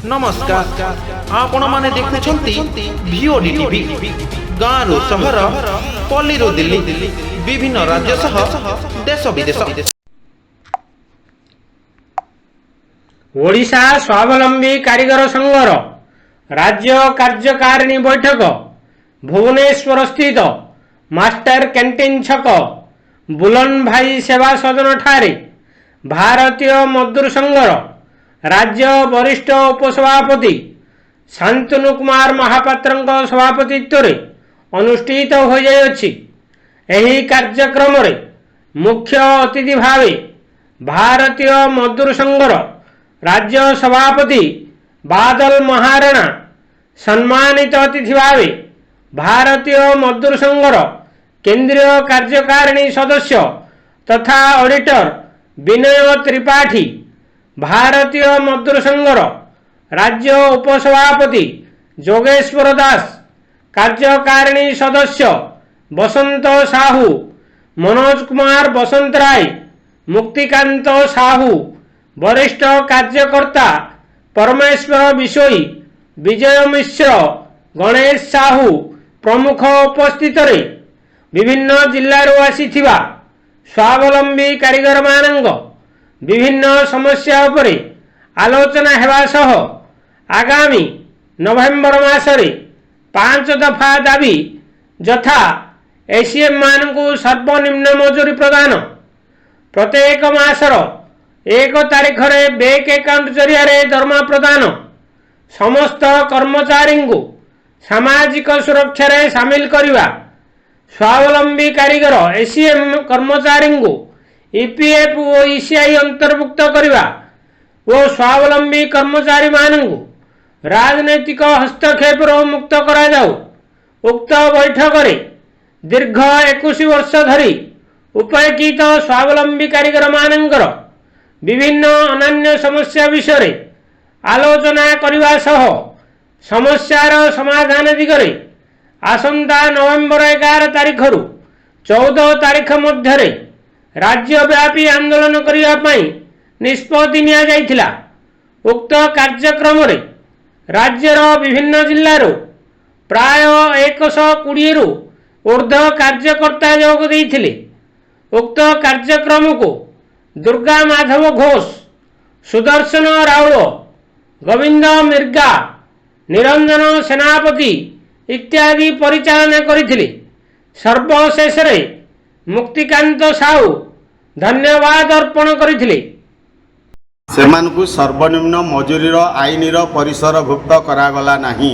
नमस्कार आपण माने देखुछंती भिओडी टीवी गाँव सहर पल्ली दिल्ली विभिन्न राज्य सह देश विदेश। ओडिशा स्वावलंबी कारीगर संघर राज्य कार्यकारिणी बैठक भुवनेश्वर स्थित मास्टर कैंटीन छक बुलन भाई सेवा सदन ठारे भारतीय मजदूर संघर राज्य वरिष्ठ उपसभापति शांतनु कुमार महापात्र सभापतित्व अनुष्ठित हो जाइछि। एही कार्यक्रम रे मुख्य अतिथि भावे भारतीय मजदूर संघर राज्य सभापति बादल महाराणा, सम्मानित अतिथि भावे भारतीय मजदूर संघर केंद्रीय कार्यकारिणी सदस्य तथा ऑडिटर विनय त्रिपाठी, भारतीय मजदूर संघर राज्य उपसभापति जोगेश्वर दास, कार्यकारिणी सदस्य बसंत साहू, मनोज कुमार बसंत राय, मुक्तिकांत साहू, वरिष्ठ कार्यकर्ता परमेश्वर बिशोई, विजय मिश्र, गणेश साहू प्रमुख उपस्थित रे विभिन्न जिल्लारू आसीथिबा स्वावलंबी कारीगर मानंग विभिन्न समस्या उपरे आलोचना हेबा सह आगामी नवेम्बर मासरे 5 दफा दाबी यथा एसीएम मानकु सर्वनिम्न मजूरी प्रदान, प्रत्येक मासर 1 तारिख रे बैंक अकाउंट जरिया रे दरमा प्रदान, समस्त कर्मचारी को सामाजिक सुरक्षा रे शामिल करिवा, स्वावलंबी कारीगर एसीएम कर्मचारी को ईपीएफ और ईसीआई अंतर्भुक्त करिवा और स्वावलंबी कर्मचारी मानू राजनैतिक हस्तक्षेप मुक्त करा जाऊ। उक्त बैठक रे दीर्घ 21 वर्ष धरी उपेक्षित स्वावलंबी कारीगर मानकर विभिन्न अनन्य समस्या विषय आलोचना करने सह समस्यार समाधान दिगरे आसंता नवेम्बर 11 तारिख रु 14 तारिख मध्य राज्यव्यापी आंदोलन करने निष्पत्ति निया जाइथिला। उक्त कार्यक्रम रे राज्यर विभिन्न जिल्लारो प्राय 120 रु ऊर्ध्व कार्यकर्ता जोग देइथिले। उक्त कार्यक्रम को दुर्गा माधव घोष, सुदर्शन राउल, गोविंद मिर्गा, निरंजन सेनापति इत्यादि परिचालना करिथिले। सर्वशेष रे मुक्तिकांत साहू धन्यवाद अर्पण करथिले। सेमानकु सर्वनिम्न मजूरीर आईनर परिसरभुक्त करागला नाही,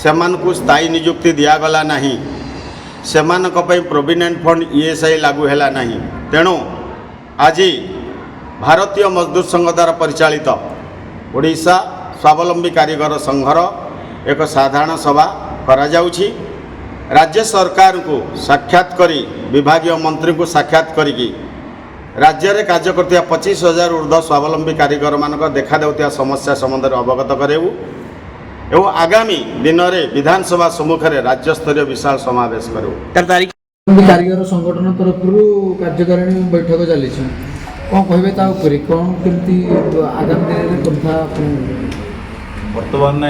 सेमानकु स्थायी नियुक्ति दियागला नाही, सेमानक पई प्रोविडेंट फंड ईएसआई लागू हैला नाही। तेणु आज भारतीय मजदूर संघ द्वारा परिचालित ओडिशा स्वावलंबी कारीगर संघर एक साधारण सभा करा जाउछि। राज्य सरकार को साक्षात करी विभागीय मंत्री को साक्षात करी राज्य में कार्य करथिया 25,000 ऊर्ध्व स्वावलंबी कारीगर मान देखा देउथिया समस्या संबंध में अवगत करेबू एवं आगामी दिन में विधानसभा सम्मुख में राज्य स्तरीय विशाल समावेश करूँ। कारीगर संगठन तरफ कार्यकारिणी बैठक चली कौन कहे कौन केमती आगामी दिन में बर्तमान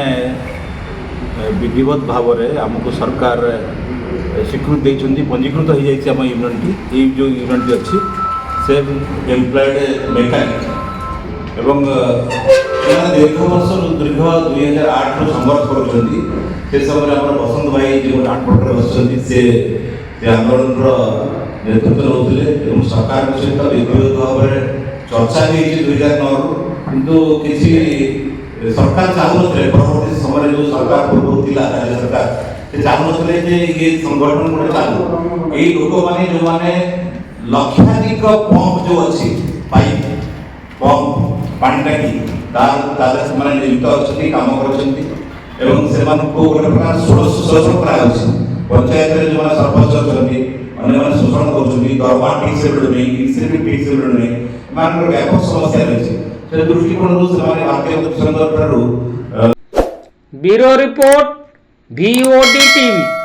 विधिवत भाव में आमको सरकार स्वीकृति देती पंजीकृत हो जाए आम यूनिटी ये जो यूनिटी अच्छी से एम्प्लॉयड मेकानिक एवं दीर्घ वर्ष दीर्घ 2008 संघर्ष कर समय बसंत भाई जो आठपटे बस से आंदोलन नेतृत्व नौते सरकार सहित विधिवत भाव में चर्चा भी 2009 किंतु किसी सरकार चाहून परवर्ती समय जो सरकार पूर्व थी राज्य सरकार से चाहून ये संगठन गोटे चालू यही लोक मैंने जो मैंने लक्षाधिक पंप जो अच्छी पाइप पंप पानी टाकी से नियुक्त अच्छा कम कर गोटे प्रकार शोषण कर पंचायत जो सरपंच अच्छा अन्य शोषण कर दरमा ठीक से मिलूनी इंसेंटिव ठीक से मिलूनी व्यापक समस्या रही दृष्टिकोण से भारतीय मजदूर संघ ब्यूरो रिपोर्ट VOD टीवी।